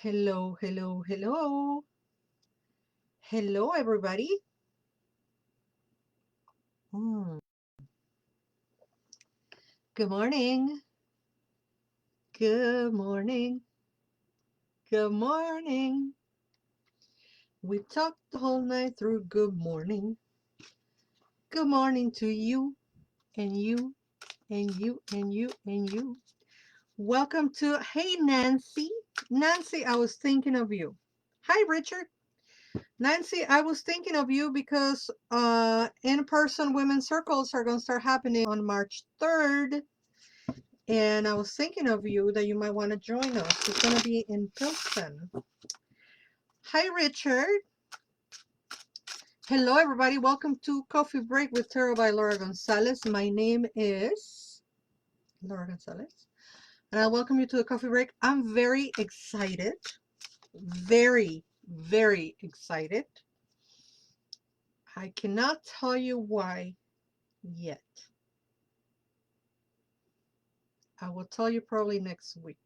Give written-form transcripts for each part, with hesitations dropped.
Hello, hello, hello. Hello, everybody. Mm, Good morning. Good morning. Good morning. We talked the whole night through. Good morning. Good morning to you and you and you and you and you. Welcome to Hey Nancy. Nancy, I was thinking of you. Hi, Richard. Nancy, I was thinking of you because in-person women's circles are going to start happening on March 3rd. And I was thinking of you that you might want to join us. It's going to be in Pilsen. Hi, Richard. Hello, everybody. Welcome to Coffee Break with Tarot by Laura González. My name is Laura González, and I welcome you to the Coffee Break. I'm very excited. Very, very excited. I cannot tell you why yet. I will tell you probably next week.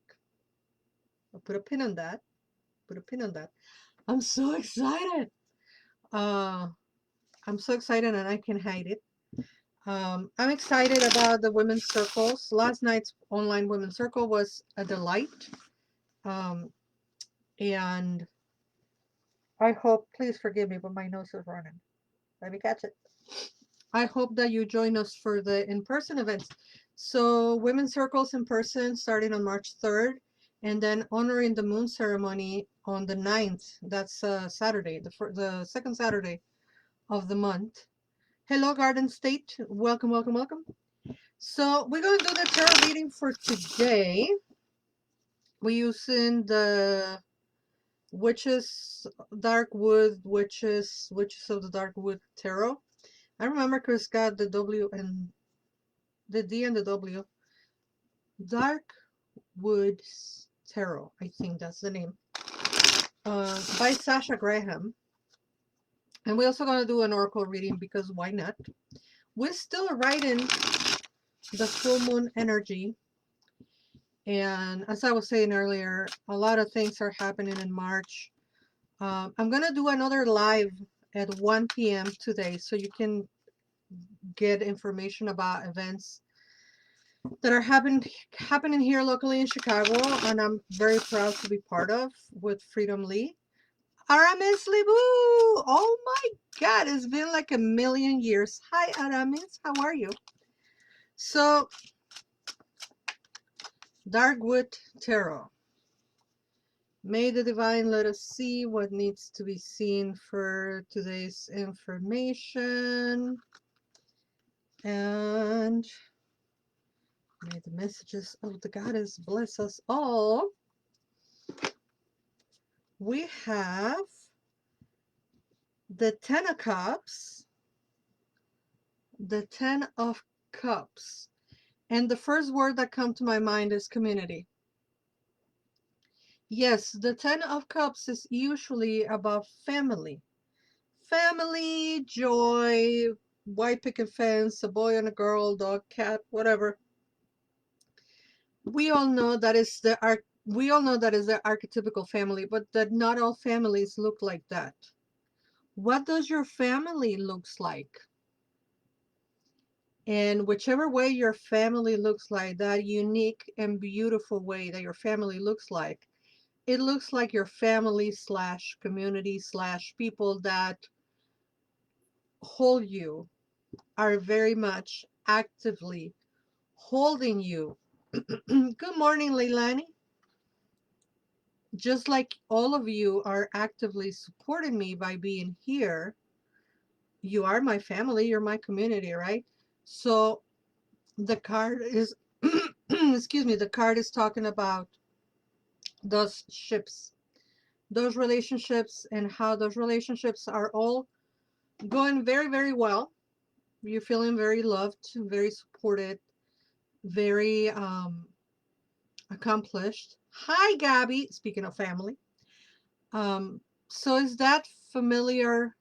I'll put a pin on that. Put a pin on that. I'm so excited. Uh, I'm so excited and I can hide it. I'm excited about the women's circles. Last night's online women's circle was a delight. Um, and I hope, please forgive me, but my nose is running. Let me catch it. I hope that you join us for the in-person events. So women's circles in person starting on March 3rd, and then honoring the moon ceremony on the 9th. That's Saturday, the second Saturday of the month. Hello, Garden State. Welcome, welcome, welcome. So we're going to do the tarot reading for today. We're using the Witches, Dark Wood, Witches of the Dark Wood Tarot. I remember Chris got the W and the D and the W. Dark Woods Tarot, I think that's the name. By Sasha Graham. And we're also going to do an oracle reading because why not? We're still writing the full moon energy. And as I was saying earlier, a lot of things are happening in March. I'm going to do another live at 1 p.m. today so you can get information about events that are happening here locally in Chicago, and I'm very proud to be part of with Freedom Lee. Aramis Libu! Oh my God, it's been like a million years. Hi, Aramis, how are you? So, Darkwood Tarot. May the divine let us see what needs to be seen for today's information. And may the messages of the goddess bless us all. We have the Ten of Cups, the Ten of Cups. And the first word that comes to my mind is community. Yes, the Ten of Cups is usually about family. Family, joy, white picket fence, a boy and a girl, dog, cat, whatever. We all know that is the archetypical family, but that not all families look like that. What does your family looks like? And whichever way your family looks like, that unique and beautiful way that your family looks like, it looks like your family slash community slash people that hold you are very much actively holding you. Good morning, Leilani. Just like all of you are actively supporting me by being here, you are my family, you're my community, right? So the card is, excuse me, the card is talking about those ships, those relationships, and how those relationships are all going very, very well. You're feeling very loved, very supported, very accomplished. Hi, Gabby. Speaking of family. Um, so is that familiar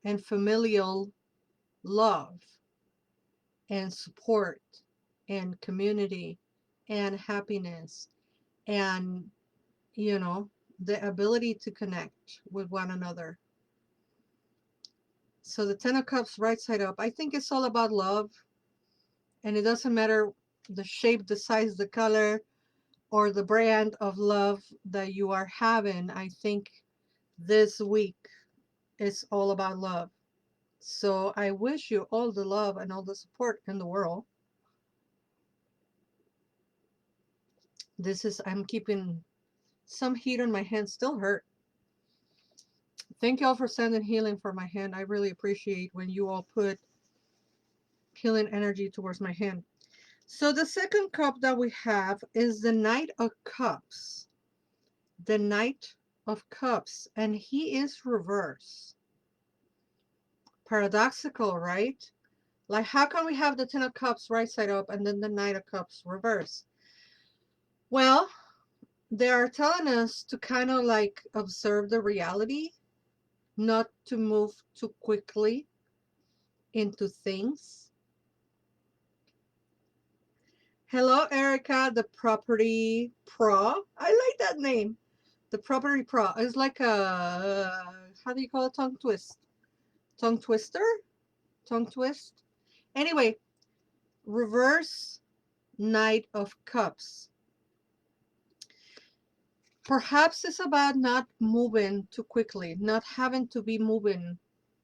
and familial love and support and community and happiness and, you know, the ability to connect with one another. So the Ten of Cups right side up, I think it's all about love. And it doesn't matter the shape, the size, the color, or the brand of love that you are having. I think this week is all about love. So I wish you all the love and all the support in the world. I'm keeping some heat on my hand, still hurt. Thank you all for sending healing for my hand. I really appreciate when you all put healing energy towards my hand. So the second cup that we have is the Knight of Cups. The Knight of Cups, and he is reverse. Paradoxical, right? Like, how can we have the Ten of Cups right side up and then the Knight of Cups reverse? Well, they are telling us to kind of like observe the reality, not to move too quickly into things. Hello, Erica, the Property Pro. I like that name. The Property Pro. It's like a, how do you call it? Tongue twist. Tongue twister? Tongue twist? Anyway, reverse Knight of Cups. Perhaps it's about not moving too quickly, not having to be moving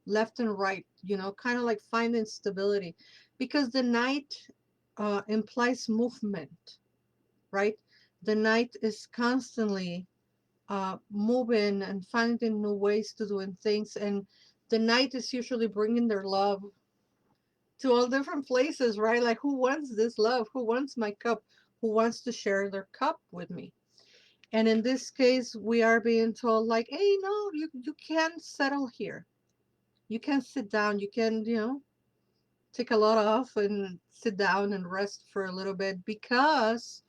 left and right, you know, kind of like finding stability. Because the Knight implies movement, right? The Knight is constantly moving and finding new ways to doing things. And the Knight is usually bringing their love to all different places, right? Like, who wants this love? Who wants my cup? Who wants to share their cup with me? And in this case, we are being told like, hey, no, you can't settle here. You can sit down. You can, you know, take a lot off and sit down and rest for a little bit because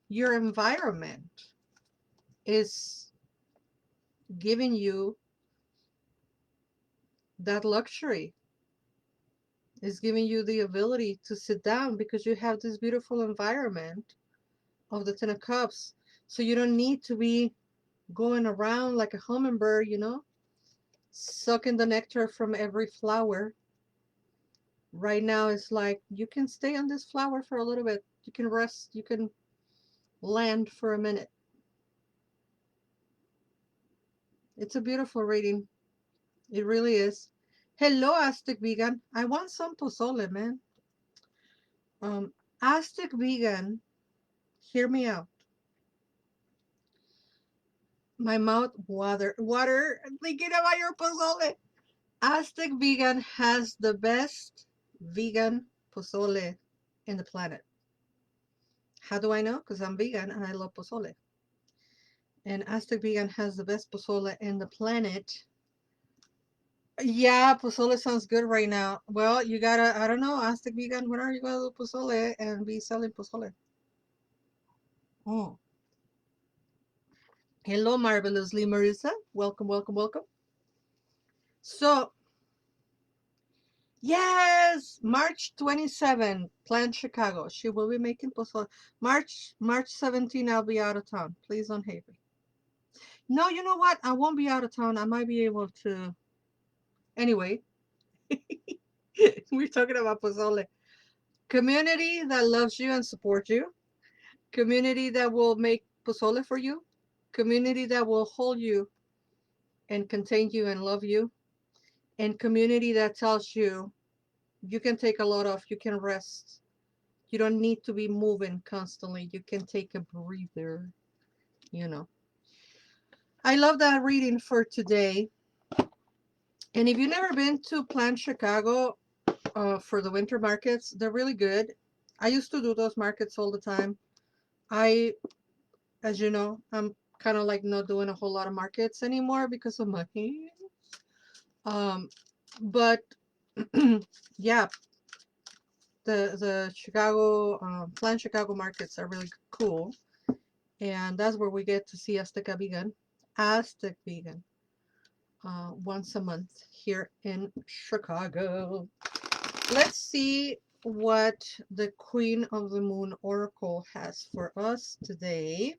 your environment is giving you that luxury, is giving you the ability to sit down because you have this beautiful environment of the Ten of Cups. So you don't need to be going around like a hummingbird, you know, sucking the nectar from every flower. Right now, it's like you can stay on this flower for a little bit. You can rest. You can land for a minute. It's a beautiful reading. It really is. Hello, Aztec Vegan. I want some pozole, man. Aztec Vegan, hear me out. My mouth water thinking about your pozole. Aztec Vegan has the best vegan pozole in the planet. How do I know? Because I'm vegan and I love pozole. And Aztec Vegan has the best pozole in the planet. Yeah, pozole sounds good right now. Well, you gotta, I don't know, Aztec Vegan, when are you gonna do pozole and be selling pozole? Oh. Hello, marvelously Marissa. Welcome, welcome, welcome. So, yes, March 27, Plant Chicago. She will be making pozole. March 17, I'll be out of town. Please don't hate me. No, you know what? I won't be out of town. I might be able to. Anyway, we're talking about pozole. Community that loves you and supports you. Community that will make pozole for you. Community that will hold you and contain you and love you. And community that tells you you can take a lot off, you can rest. You don't need to be moving constantly. You can take a breather, you know. I love that reading for today. And if you've never been to Plant Chicago for the winter markets, they're really good. I used to do those markets all the time. As you know, I'm kind of like not doing a whole lot of markets anymore because of my hands. But yeah, the Chicago Plant Chicago markets are really cool, and that's where we get to see Azteca Vegan, once a month here in Chicago. Let's see what the Queen of the Moon Oracle has for us today.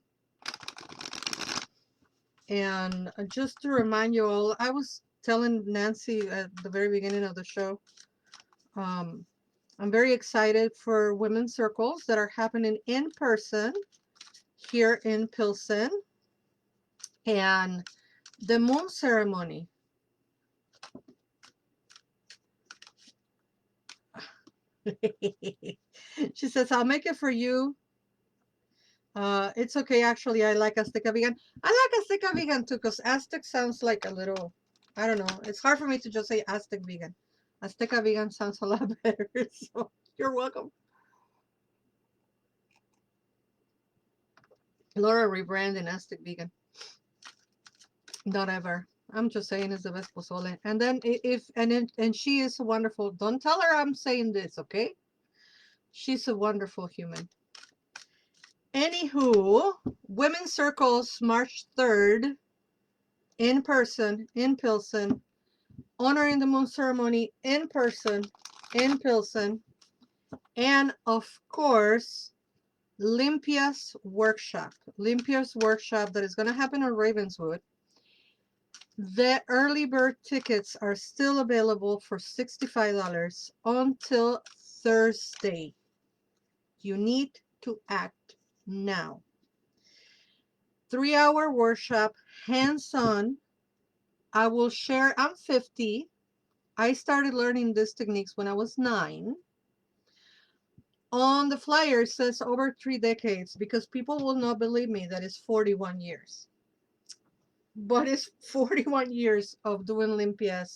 And just to remind you all, I was telling Nancy at the very beginning of the show, um, I'm very excited for women's circles that are happening in person here in Pilsen. And the moon ceremony. She says, I'll make it for you. It's okay, actually. I like Azteca vegan. I like Azteca vegan too, because Aztec sounds like a little, I don't know. It's hard for me to just say Aztec vegan. Azteca vegan sounds a lot better. So you're welcome. Laura rebranding Aztec vegan. Not ever. I'm just saying it's the best pozole. And then and she is wonderful. Don't tell her I'm saying this, okay? She's a wonderful human. Anywho, Women's Circles, March 3rd, in person, in Pilsen, honoring the moon ceremony, in person, in Pilsen, and of course, Limpia's workshop. Limpia's workshop that is going to happen on Ravenswood. The early bird tickets are still available for $65 until Thursday. You need to act now. 3-hour workshop, hands-on. I will share, I'm 50. I started learning these techniques when I was 9. On the flyer, it says over 3 decades because people will not believe me that it's 41 years. But it's 41 years of doing limpias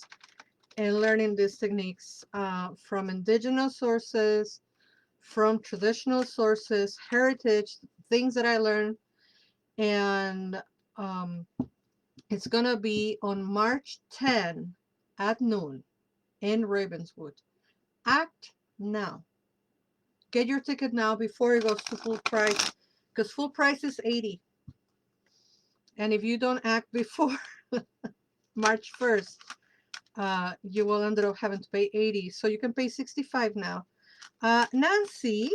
and learning these techniques from indigenous sources, from traditional sources, heritage, things that I learned. And it's going to be on March 10 at noon in Ravenswood. Act now. Get your ticket now before it goes to full price, because full price is $80. And if you don't act before March 1st, you will end up having to pay $80. So you can pay $65 now. Nancy,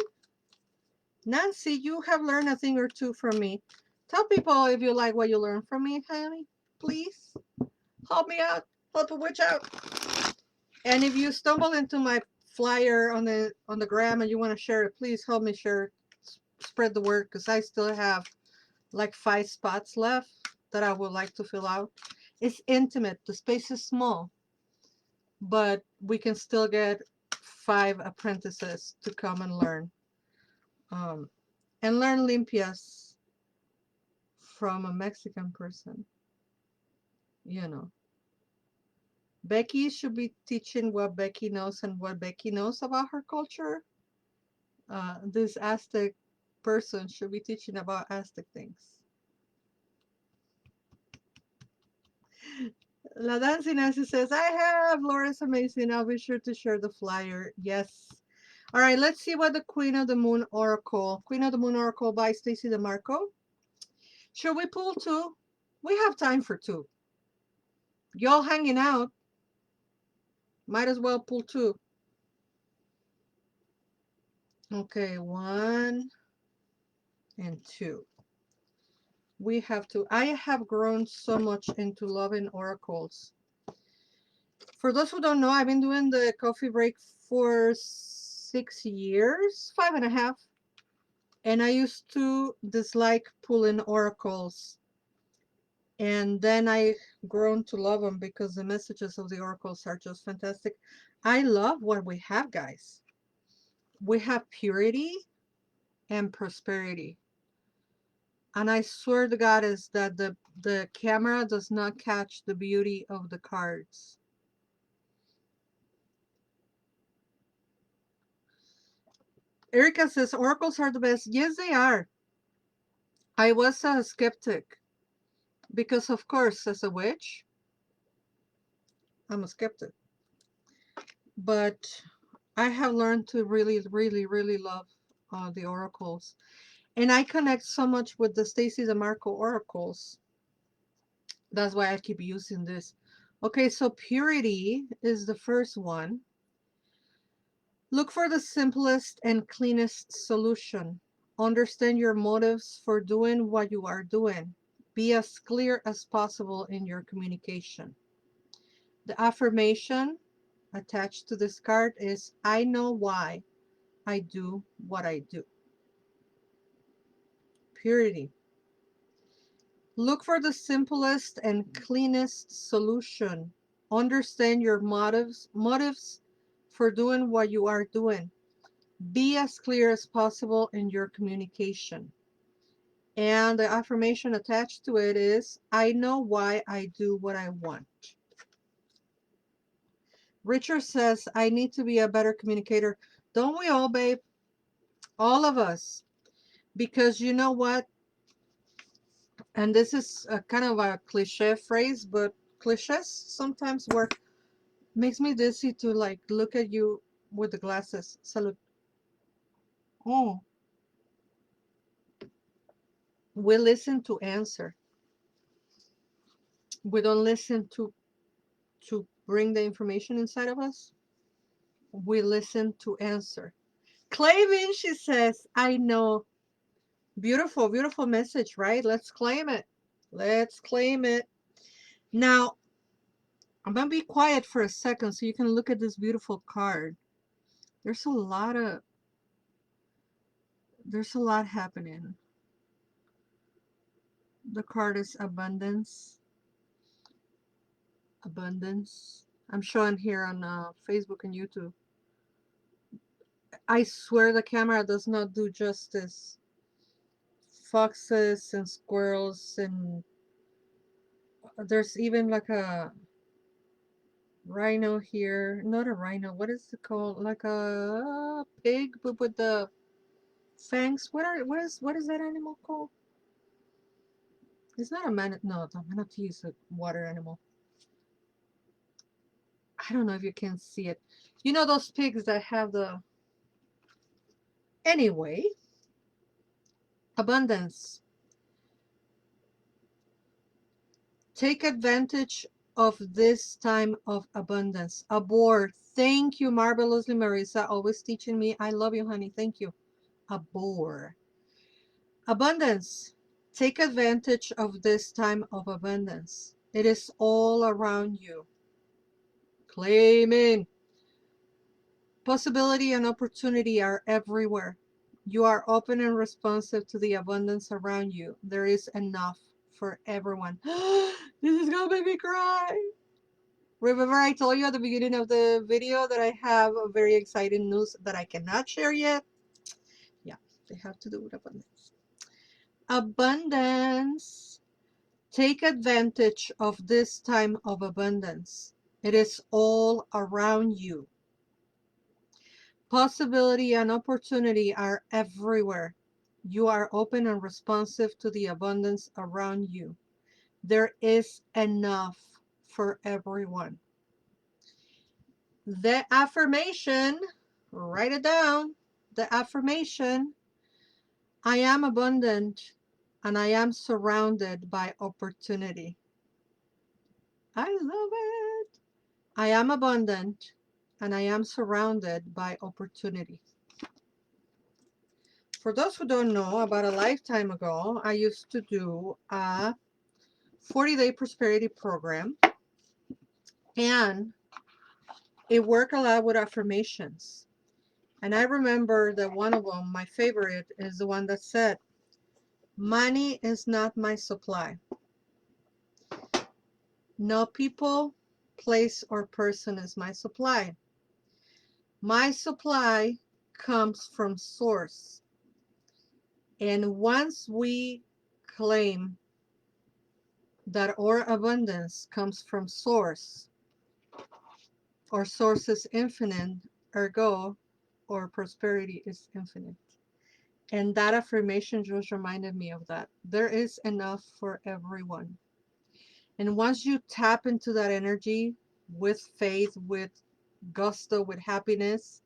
you have learned a thing or two from me. Tell people if you like what you learned from me, honey. Please help me out. Help a witch out. And if you stumble into my flyer on the gram and you want to share it, please help me share, spread the word, because I still have like 5 spots left that I would like to fill out. It's intimate. The space is small, but we can still get 5 apprentices to come and learn. And learn limpias from a Mexican person. You know. Becky should be teaching what Becky knows and what Becky knows about her culture. This Aztec person should be teaching about Aztec things. La Dancing Nancy says, I have. Laura's amazing. I'll be sure to share the flyer. Yes. All right, let's see what the Queen of the Moon Oracle. Queen of the Moon Oracle by Stacy DeMarco. Should we pull 2? We have time for 2. Y'all hanging out. Might as well pull 2. Okay, 1 and 2. We have to. I have grown so much into loving oracles. For those who don't know, I've been doing the coffee break for 6 years, 5.5. And I used to dislike pulling oracles. And then I grown to love them because the messages of the oracles are just fantastic. I love what we have, guys. We have purity and prosperity. And I swear to God is that the camera does not catch the beauty of the cards. Erica says, oracles are the best. Yes, they are. I was a skeptic because, of course, as a witch, I'm a skeptic. But I have learned to really, really, really love the oracles. And I connect so much with the Stacy DeMarco oracles. That's why I keep using this. Okay, so purity is the first one. Look for the simplest and cleanest solution. Understand your motives for doing what you are doing. Be as clear as possible in your communication. The affirmation attached to this card is, I know why I do what I do. Purity. Look for the simplest and cleanest solution. Understand your motives for doing what you are doing. Be as clear as possible in your communication. And the affirmation attached to it is, I know why I do what I want. Richard says, I need to be a better communicator. Don't we all, babe? All of us. Because you know what? And this is a kind of a cliche phrase, but cliches sometimes work. Makes me dizzy to like look at you with the glasses. Salud. Oh, we listen to answer. We don't listen to bring the information inside of us. We listen to answer. Claiming, she says, I know. Beautiful, beautiful message, right? Let's claim it. Let's claim it. Now, I'm gonna be quiet for a second so you can look at this beautiful card. There's a lot happening. The card is abundance. Abundance. I'm showing here on Facebook and YouTube. I swear the camera does not do justice. Foxes and squirrels, and there's even like a rhino here. Not a rhino. What is it called? Like a pig, but with the fangs. What is that animal called? It's not a man. No, the manatee is a water animal. I don't know if you can see it. You know those pigs that have the. Anyway, abundance. Take advantage of this time of abundance. Abort. Thank you, marvelously, Marisa. Always teaching me. I love you, honey. Thank you. Abort. Abundance. Take advantage of this time of abundance. It is all around you. Claiming. Possibility and opportunity are everywhere. You are open and responsive to the abundance around you. There is enough for everyone. This is gonna make me cry. Remember I told you at the beginning of the video that I have a very exciting news that I cannot share yet? Yeah, they have to do with abundance. Abundance. Take advantage of this time of abundance. It is all around you. Possibility and opportunity are everywhere. You are open and responsive to the abundance around you. There is enough for everyone. The affirmation, write it down. The affirmation, I am abundant and I am surrounded by opportunity. I love it. I am abundant and I am surrounded by opportunity. For those who don't know, about a lifetime ago, I used to do a 40-day prosperity program, and it worked a lot with affirmations. And I remember that one of them, my favorite, is the one that said, money is not my supply. No people, place, or person is my supply. My supply comes from source. And once we claim that our abundance comes from source, or source is infinite, ergo, or prosperity is infinite. And that affirmation just reminded me of that. There is enough for everyone. And once you tap into that energy with faith, with gusto, with happiness,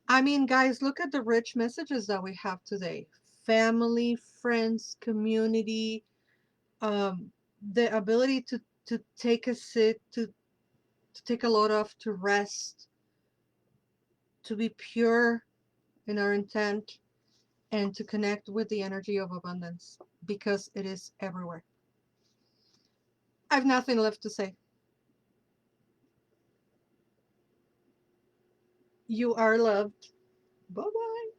I mean, guys, look at the rich messages that we have today. Family, friends, community, the ability to take a sit, to take a load off, to rest, to be pure in our intent, and to connect with the energy of abundance, because it is everywhere. I have nothing left to say. You are loved. Bye-bye.